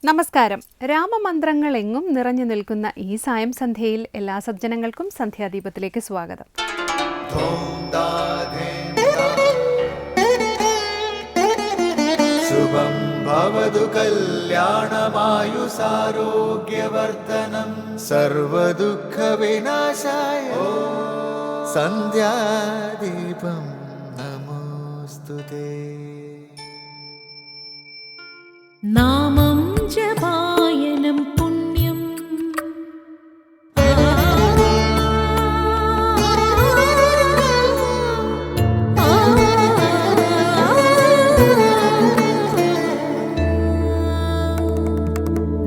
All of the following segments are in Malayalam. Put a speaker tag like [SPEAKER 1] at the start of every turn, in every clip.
[SPEAKER 1] നമസ്കാരം. രാമമന്ത്രങ്ങൾ എങ്ങും നിറഞ്ഞു നിൽക്കുന്ന ഈ സായം സന്ധ്യയിൽ എല്ലാ സജ്ജനങ്ങൾക്കും സന്ധ്യാദീപത്തിലേക്ക് സ്വാഗതം.
[SPEAKER 2] ശുഭം ഭവതു കല്യാണമായുസാരോഗ്യവർദ്ധനം സർവദുഃഖ വിനാശായ സന്ധ്യാദീപം നമോസ്തുതേ.
[SPEAKER 3] നാമം ജപായനം പുണ്യം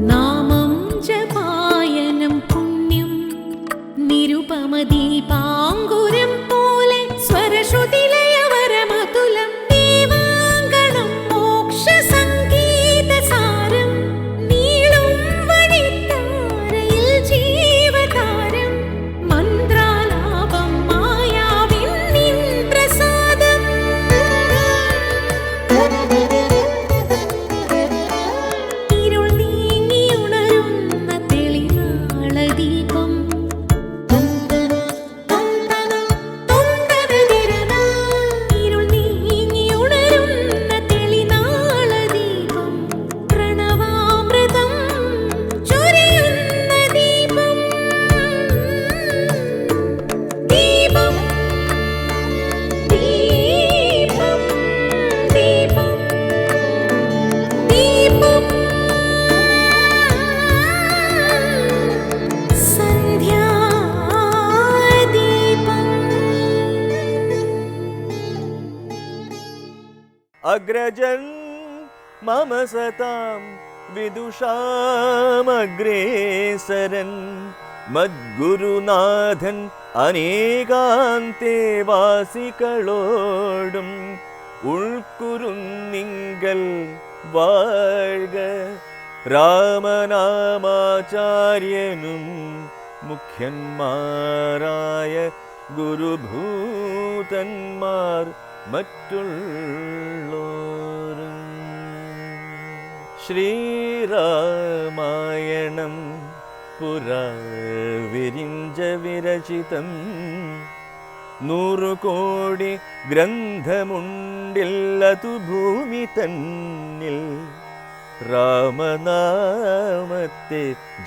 [SPEAKER 3] നാമം ജപായനം പുണ്യം നിരുപമദീപാങ്കുരം പോലെ സ്വരശ്രുതിലയവരമതുലം ദീവാങ്കണം മോക്ഷ
[SPEAKER 4] അഗ്രജൻ മമ സതാം വിദുഷാമഗ്രേസരൻ മദ്ഗുരുനാഥൻ അനേകാന്തേവാസികളോടും ഉൾക്കുരുന്നിങ്കൽ വാഴ്ക രാമനാമാചാര്യനും മുഖ്യന്മാരായ ഗുരുഭൂതന്മാർ മറ്റുള്ളോരും. ശ്രീരാമായണം പുരാ വിരിഞ്ച വിരചിതം 100 കോടി ഗ്രന്ഥമുണ്ടില്ലതു ഭൂമി തന്നിൽ രാമനാമത്തെ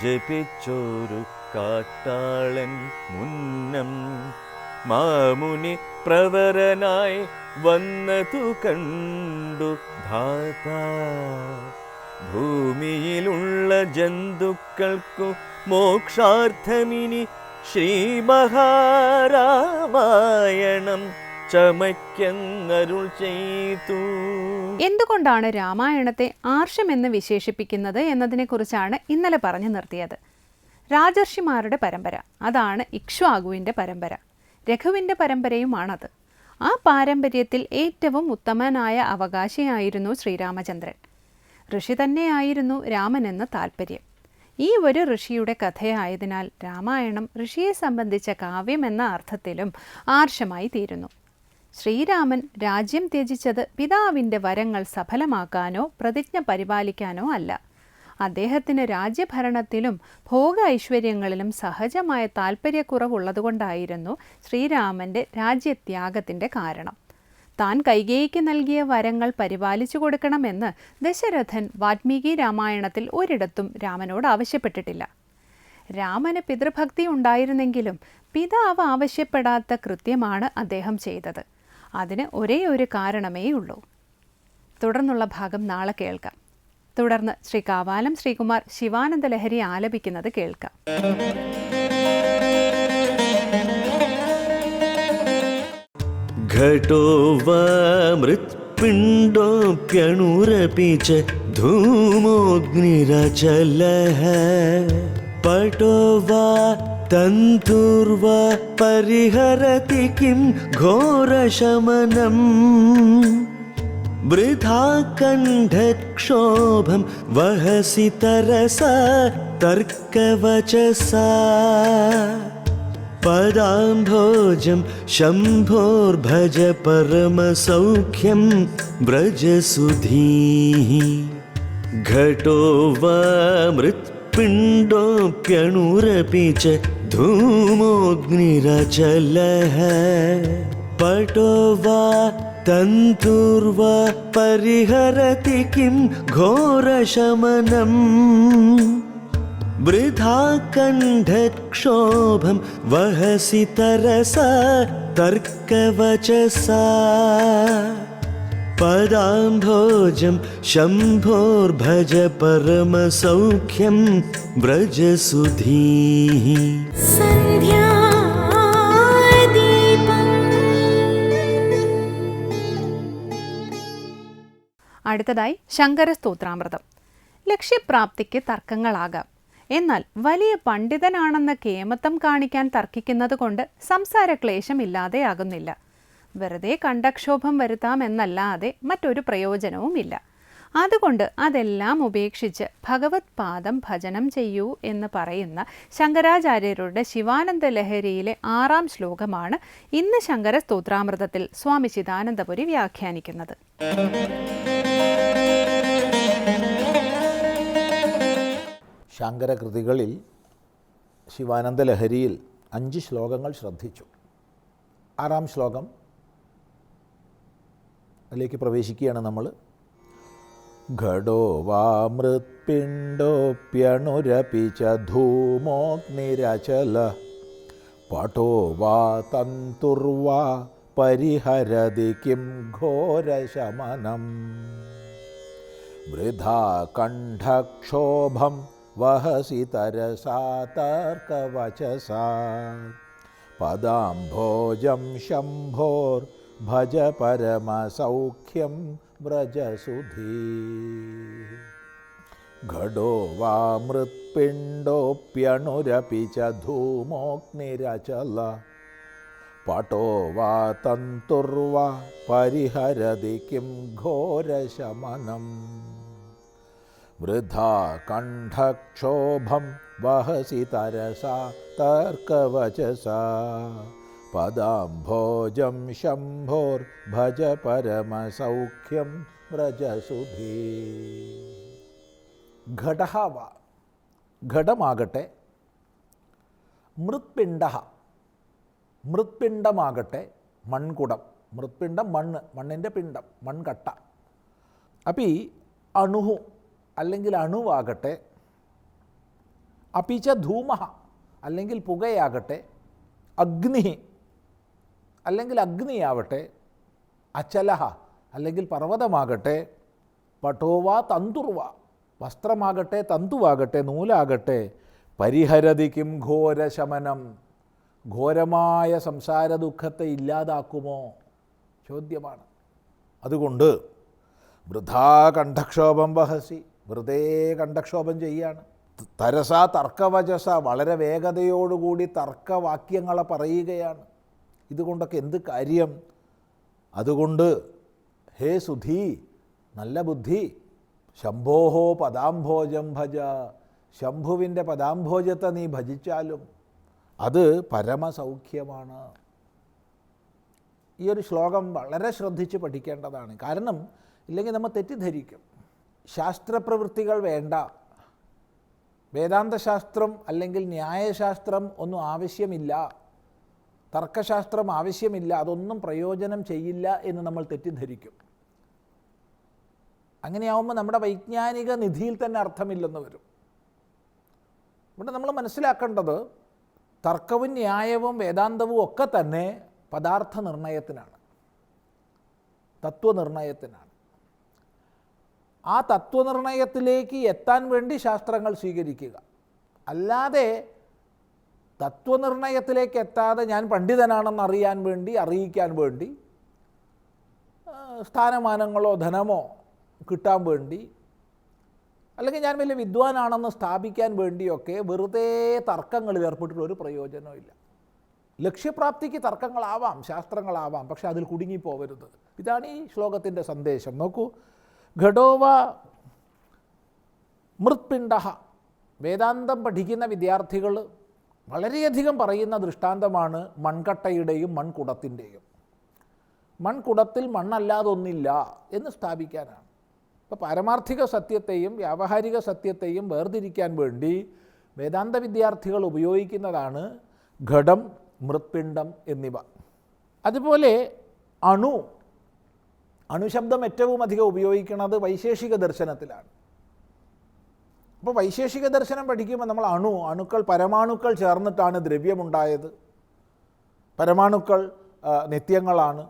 [SPEAKER 4] ജപിച്ചോരു കാട്ടാളൻ മുന്നം മാമുനി പ്രവരനായി വന്നതു കണ്ടു ധാതാ ഭൂമിയിലുള്ള ജന്തുക്കൾക്കു മോക്ഷാർത്ഥമിനി ശ്രീ മഹാരാമായണം ചമയ്ക്കന്നരുൾ ചെയ്തു.
[SPEAKER 1] എന്തുകൊണ്ടാണ് രാമായണത്തെ ആർഷമെന്ന് വിശേഷിപ്പിക്കുന്നത് എന്നതിനെക്കുറിച്ചാണ് ഇന്നലെ പറഞ്ഞു നിർത്തിയത്. രാജർഷിമാരുടെ പരമ്പര, അതാണ് ഇക്ഷ്വാകുവിൻ്റെ പരമ്പര. രഘുവിൻ്റെ പരമ്പരയുമാണത്. ആ പാരമ്പര്യത്തിൽ ഏറ്റവും ഉത്തമനായ അവകാശിയായിരുന്നു ശ്രീരാമചന്ദ്രൻ. ഋഷി തന്നെയായിരുന്നു രാമനെന്ന് താൽപ്പര്യം. ഈ ഒരു ഋഷിയുടെ കഥയായതിനാൽ രാമായണം ഋഷിയെ സംബന്ധിച്ച കാവ്യം എന്ന അർത്ഥത്തിലും ആർഷമായി തീരുന്നു. ശ്രീരാമൻ രാജ്യം ത്യജിച്ചത് പിതാവിൻ്റെ വരങ്ങൾ സഫലമാക്കാനോ പ്രതിജ്ഞ പരിപാലിക്കാനോ അല്ല. അദ്ദേഹത്തിന് രാജ്യഭരണത്തിലും ഭോഗ ഐശ്വര്യങ്ങളിലും സഹജമായ താൽപ്പര്യക്കുറവുള്ളതുകൊണ്ടായിരുന്നു ശ്രീരാമൻ്റെ രാജ്യത്യാഗത്തിൻ്റെ കാരണം. താൻ കൈകേയിക്ക് നൽകിയ വരങ്ങൾ പരിപാലിച്ചു കൊടുക്കണമെന്ന് ദശരഥൻ വാൽമീകി രാമായണത്തിൽ ഒരിടത്തും രാമനോട് ആവശ്യപ്പെട്ടിട്ടില്ല. രാമന് പിതൃഭക്തി ഉണ്ടായിരുന്നെങ്കിലും പിതാവ് ആവശ്യപ്പെടാത്ത കൃത്യമാണ് അദ്ദേഹം ചെയ്തത്. അതിന് ഒരേ ഒരു കാരണമേ ഉള്ളൂ. തുടർന്നുള്ള ഭാഗം നാളെ കേൾക്കാം. തുടർന്ന് ശ്രീ കാവാലം ശ്രീകുമാർ ശിവാനന്ദ ലഹരി ആലപിക്കുന്നത് കേൾക്കാം.
[SPEAKER 4] ഘടോ വാ മൃത്പിണ്ഡോപ്യണുരപി ച ധൂമോഗ്നിരചലഃ പടോ വാ തന്തുർവാ പരിഹരതി കിം ഘോരശമനം വൃഥാ കണ്ഠക്ഷോഭം വഹസി തരസാ തർക്കവചസാ പദാംഭോജം ശംഭോർഭജ പരമസൗഖ്യം വ്രജസുധീഃ घटो वा मृत्पिण्डोऽप्यणुरपि च धूमोऽग्निरचलः पटो वा तन्तुर्वा परिहरति किं घोरशमनम् वृथा कण्ठक्षोभं वहसि तरसा तर्कवचसा पदाम्भोजं शम्भोर्भज परमसौख्यं व्रजसुधीः
[SPEAKER 3] സന്ധ്യാദീപം
[SPEAKER 1] അടുത്തതായി ശങ്കര സ്തോത്രാമൃതം. ലക്ഷ്യപ്രാപ്തിക്ക് തർക്കങ്ങളാകാം. എന്നാൽ വലിയ പണ്ഡിതനാണെന്ന കേമത്തം കാണിക്കാൻ തർക്കിക്കുന്നത് കൊണ്ട് സംസാരക്ലേശം ഇല്ലാതെയാകുന്നില്ല. വെറുതെ കണ്ടക്ഷോഭം വരുത്താമെന്നല്ലാതെ മറ്റൊരു പ്രയോജനവുമില്ല. അതുകൊണ്ട് അതെല്ലാം ഉപേക്ഷിച്ച് ഭഗവത് പാദം ഭജനം ചെയ്യൂ എന്ന് പറയുന്ന ശങ്കരാചാര്യരുടെ ശിവാനന്ദ ലഹരിയിലെ 6-ാം ശ്ലോകമാണ് ഇന്ന് ശങ്കര സ്തോത്രാമൃതത്തിൽ സ്വാമി ചിദാനന്ദപുരി വ്യാഖ്യാനിക്കുന്നത്.
[SPEAKER 5] ശങ്കരകൃതികളിൽ ശിവാനന്ദ ലഹരിയിൽ 5 ശ്ലോകങ്ങൾ ശ്രദ്ധിച്ചു. 6-ാം ശ്ലോകം അതിലേക്ക് പ്രവേശിക്കുകയാണ് നമ്മൾ. ഘടോ വാ മൃത്പിണ്ഡോപ്യണുരപി ച ധൂമോഗ്നിരചല പടോ വാ തന്തുർവാ പരിഹരതി കിം ഘോരശമനം വൃഥാ കണ്ഠക്ഷോഭം വഹസി തരസാ തർക്കവചസാ പദാംഭോജം ശംഭോർ ഭജ പരമസൗഖ്യം വ്രജസുധീ ഘടോ വാ മൃത്പിണ്ഡോപ്യണുരപി ച ധൂമോഗ്നിരചല പടോ വാ തന്തുർവാ പരിഹരതി കിം ഘോരശമനം വൃഥാ കണ്ഠക്ഷോഭം വഹസി തരസാ തർക്കവചസാ പദാംഭോജം ശംഭോർ ഭജ പരമസൗഖ്യം വ്രജസുധീ ഘടഃ വാ ഘടമാകട്ടെ മൃത്പിണ്ഡഃ മൃത്പിണ്ഡമാകട്ടെ മൺകുടം മൃത്പിണ്ഡം മണ്ണ് മണ്ണിൻ്റെ പിണ്ഡം മൺകട്ട അപ്പി അണുഹു അല്ലെങ്കിൽ അണുവാകട്ടെ അപിച്ച ധൂമഃ അല്ലെങ്കിൽ പുകയാകട്ടെ അഗ്നി അല്ലെങ്കിൽ അഗ്നിയാവട്ടെ അചലഹ അല്ലെങ്കിൽ പർവ്വതമാകട്ടെ പട്ടോവ തന്തുർവ വസ്ത്രമാകട്ടെ തന്തുവാകട്ടെ നൂലാകട്ടെ പരിഹരതി കിം ഘോരശമനം ഘോരമായ സംസാര ദുഃഖത്തെ ഇല്ലാതാക്കുമോ ചോദ്യമാണ്. അതുകൊണ്ട് വൃഥാ കണ്ഠക്ഷോഭം വഹസി വെറുതെ കണ്ഠക്ഷോഭം ചെയ്യാണ്. തരസാ തർക്കവചസ വളരെ വേഗതയോടുകൂടി തർക്കവാക്യങ്ങളെ പറയുകയാണ്. ഇതുകൊണ്ടൊക്കെ എന്ത് കാര്യം? അതുകൊണ്ട് ഹേ സുധീ നല്ല ബുദ്ധി ശംഭോഹോ പദാംഭോജം ഭജ ശംഭുവിൻ്റെ പദാംഭോജത്തെ നീ ഭജിച്ചാലും അത് പരമസൗഖ്യമാണ്. ഈ ഒരു ശ്ലോകം വളരെ ശ്രദ്ധിച്ച് പഠിക്കേണ്ടതാണ്. കാരണം ഇല്ലെങ്കിൽ നമ്മൾ തെറ്റിദ്ധരിക്കും. ശാസ്ത്രപ്രവൃത്തികൾ വേണ്ട, വേദാന്തശാസ്ത്രം അല്ലെങ്കിൽ ന്യായശാസ്ത്രം ഒന്നും ആവശ്യമില്ല, തർക്കശാസ്ത്രം ആവശ്യമില്ല, അതൊന്നും പ്രയോജനം ചെയ്യില്ല എന്ന് നമ്മൾ തെറ്റിദ്ധരിക്കും. അങ്ങനെയാവുമ്പോൾ നമ്മുടെ വൈജ്ഞാനിക നിധിയിൽ തന്നെ അർത്ഥമില്ലെന്ന് വരും. ഇവിടെ നമ്മൾ മനസ്സിലാക്കേണ്ടത് തർക്കവും ന്യായവും വേദാന്തവും ഒക്കെ തന്നെ പദാർത്ഥ നിർണയത്തിനാണ്, തത്വനിർണയത്തിനാണ്. ആ തത്വനിർണയത്തിലേക്ക് എത്താൻ വേണ്ടി ശാസ്ത്രങ്ങൾ സ്വീകരിക്കുക. അല്ലാതെ തത്വനിർണയത്തിലേക്ക് എത്താതെ ഞാൻ പണ്ഡിതനാണെന്ന് അറിയിക്കാൻ വേണ്ടി സ്ഥാനമാനങ്ങളോ ധനമോ കിട്ടാൻ വേണ്ടി അല്ലെങ്കിൽ ഞാൻ വലിയ വിദ്വാനാണെന്ന് സ്ഥാപിക്കാൻ വേണ്ടിയൊക്കെ വെറുതെ തർക്കങ്ങളിൽ ഏർപ്പെട്ടിട്ട് ഒരു പ്രയോജനമില്ല. ലക്ഷ്യപ്രാപ്തിക്ക് തർക്കങ്ങളാവാം, ശാസ്ത്രങ്ങളാവാം, പക്ഷെ അതിൽ കുടുങ്ങിപ്പോവരുത്. ഇതാണ് ഈ ശ്ലോകത്തിൻ്റെ സന്ദേശം. നോക്കൂ, ഘടോവ മൃത്പിണ്ഡഃ. വേദാന്തം പഠിക്കുന്ന വിദ്യാർത്ഥികൾ വളരെയധികം പറയുന്ന ദൃഷ്ടാന്തമാണ് മൺകട്ടയുടെയും മൺകുടത്തിൻ്റെയും. മൺകുടത്തിൽ മണ്ണല്ലാതൊന്നില്ല എന്ന് സ്ഥാപിക്കാനാണ്. അപ്പോൾ പാരമാർത്ഥിക സത്യത്തെയും വ്യാവഹാരിക സത്യത്തെയും വേർതിരിക്കാൻ വേണ്ടി വേദാന്ത വിദ്യാർത്ഥികൾ ഉപയോഗിക്കുന്നതാണ് ഘടം, മൃത്പിണ്ഡം എന്നിവ. അതുപോലെ അണുശബ്ദം ഏറ്റവും അധികം ഉപയോഗിക്കുന്നത് വൈശേഷിക ദർശനത്തിലാണ്. അപ്പോൾ വൈശേഷിക ദർശനം പഠിക്കുമ്പോൾ നമ്മൾ അണുക്കൾ, പരമാണുക്കൾ ചേർന്നിട്ടാണ് ദ്രവ്യമുണ്ടായത്, പരമാണുക്കൾ നിത്യങ്ങളാണ്,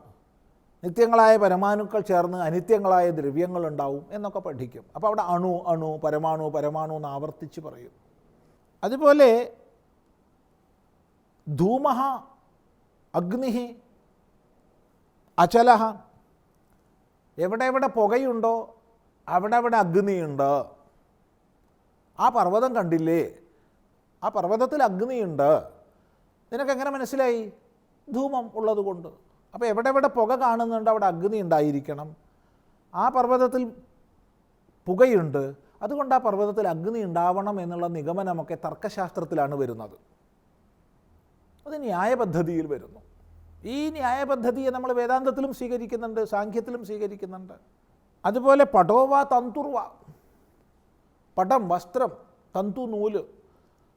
[SPEAKER 5] നിത്യങ്ങളായ പരമാണുക്കൾ ചേർന്ന് അനിത്യങ്ങളായ ദ്രവ്യങ്ങളുണ്ടാവും എന്നൊക്കെ പഠിക്കും. അപ്പോൾ അവിടെ പരമാണു എന്ന് ആവർത്തിച്ച് പറയും. അതുപോലെ ധൂമഃ, അഗ്നിഃ, അചലഃ. എവിടെ പുകയുണ്ടോ അവിടെ അഗ്നിയുണ്ട്. ആ പർവ്വതം കണ്ടില്ലേ, ആ പർവ്വതത്തിൽ അഗ്നിയുണ്ട്. നിനക്കെങ്ങനെ മനസ്സിലായി? ധൂമം ഉള്ളത് കൊണ്ട്. അപ്പോൾ എവിടെ പുക കാണുന്നുണ്ട് അവിടെ അഗ്നി ഉണ്ടായിരിക്കണം. ആ പർവ്വതത്തിൽ പുകയുണ്ട്, അതുകൊണ്ട് ആ പർവ്വതത്തിൽ അഗ്നി ഉണ്ടാവണം എന്നുള്ള നിഗമനമൊക്കെ തർക്കശാസ്ത്രത്തിലാണ് വരുന്നത്. അത് ന്യായപദ്ധതിയിൽ വരുന്നു. ഈ ന്യായപദ്ധതിയെ നമ്മൾ വേദാന്തത്തിലും സ്വീകരിക്കുന്നുണ്ട്, സാഖ്യത്തിലും സ്വീകരിക്കുന്നുണ്ട്. അതുപോലെ പടോവ തന്തുർവ, പടം വസ്ത്രം, തന്തു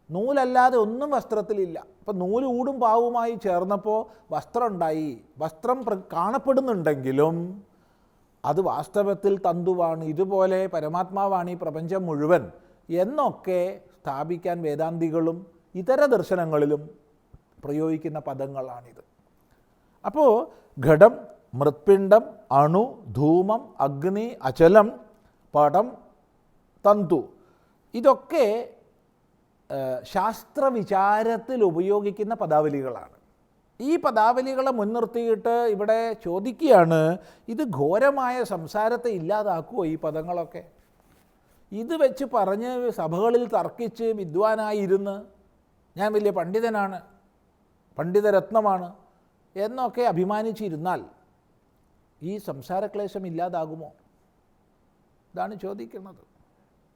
[SPEAKER 5] നൂലല്ലാതെ ഒന്നും വസ്ത്രത്തിലില്ല. അപ്പം നൂല് ഊടും പാവുമായി ചേർന്നപ്പോൾ വസ്ത്രം ഉണ്ടായി. വസ്ത്രം കാണപ്പെടുന്നുണ്ടെങ്കിലും അത് വാസ്തവത്തിൽ തന്തുവാണ്, ഇതുപോലെ പരമാത്മാവാണ് ഈ പ്രപഞ്ചം മുഴുവൻ എന്നൊക്കെ സ്ഥാപിക്കാൻ വേദാന്തികളും ഇതര ദർശനങ്ങളിലും പ്രയോഗിക്കുന്ന പദങ്ങളാണിത്. അപ്പോൾ ഘടം, മൃത്പിണ്ഡം, അണു, ധൂമം, അഗ്നി, അചലം, പടം, തന്തു, ഇതൊക്കെ ശാസ്ത്രവിചാരത്തിൽ ഉപയോഗിക്കുന്ന പദാവലികളാണ്. ഈ പദാവലികളെ മുൻനിർത്തിയിട്ട് ഇവിടെ ചോദിക്കുകയാണ്, ഇത് ഘോരമായ സംസാരത്തെ ഇല്ലാതാക്കുമോ ഈ പദങ്ങളൊക്കെ? ഇത് വെച്ച് പറഞ്ഞ് സഭകളിൽ തർക്കിച്ച് വിദ്വാനായിരുന്ന് ഞാൻ വലിയ പണ്ഡിതനാണ്, പണ്ഡിതരത്നമാണ് എന്നൊക്കെ അഭിമാനിച്ചിരുന്നാൽ ഈ സംസാരക്ലേശം ഇല്ലാതാകുമോ? ഇതാണ് ചോദിക്കുന്നത്.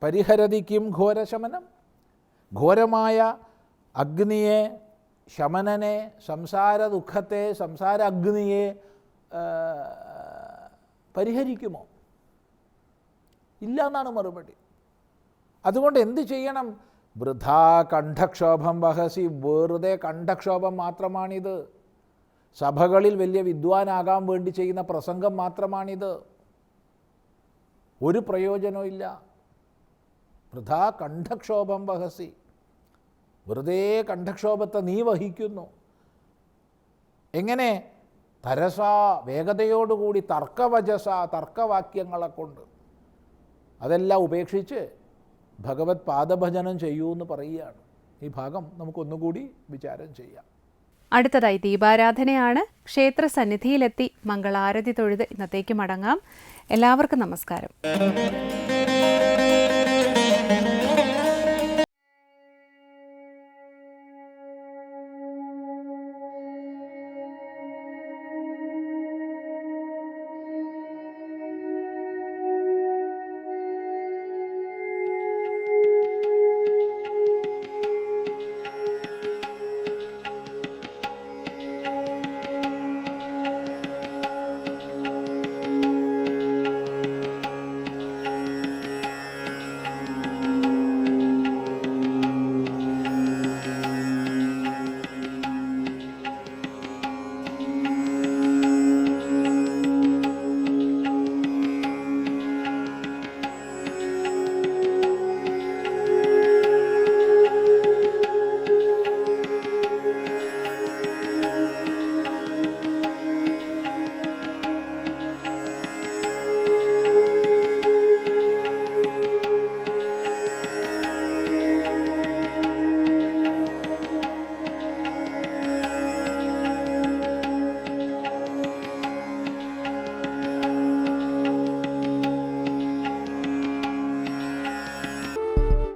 [SPEAKER 5] പരിഹരതിക്കും ഘോരശമനം, ഘോരമായ അഗ്നിയെ, ശമനനെ, സംസാര ദുഃഖത്തെ, സംസാര അഗ്നിയെ പരിഹരിക്കുമോ? ഇല്ല എന്നാണ് മറുപടി. അതുകൊണ്ട് എന്ത് ചെയ്യണം? വൃഥാ കണ്ഠക്ഷോഭം വഹസി, വെറുതെ കണ്ഠക്ഷോഭം മാത്രമാണിത്. സഭകളിൽ വലിയ വിദ്വാനാകാൻ വേണ്ടി ചെയ്യുന്ന പ്രസംഗം മാത്രമാണിത്. ഒരു പ്രയോജനവും ഇല്ല. വൃഥാ കണ്ഠക്ഷോഭം വഹസി, വെറുതെ കണ്ഠക്ഷോഭത്തെ നീ വഹിക്കുന്നു. എങ്ങനെ? തരസ, വേഗതയോടുകൂടി, തർക്കവചസ, തർക്കവാക്യങ്ങളെ കൊണ്ട്. അതെല്ലാം ഉപേക്ഷിച്ച് ഭഗവത് പാദഭജനം ചെയ്യൂ എന്ന് പറയുകയാണ്. ഈ ഭാഗം നമുക്കൊന്നുകൂടി വിചാരം ചെയ്യാം.
[SPEAKER 1] അടുത്തതായി ദീപാരാധനയാണ്. ക്ഷേത്ര സന്നിധിയിലെത്തി മംഗളാരതി തൊഴുത് ഇന്നത്തേക്ക് മടങ്ങാം. എല്ലാവർക്കും നമസ്കാരം.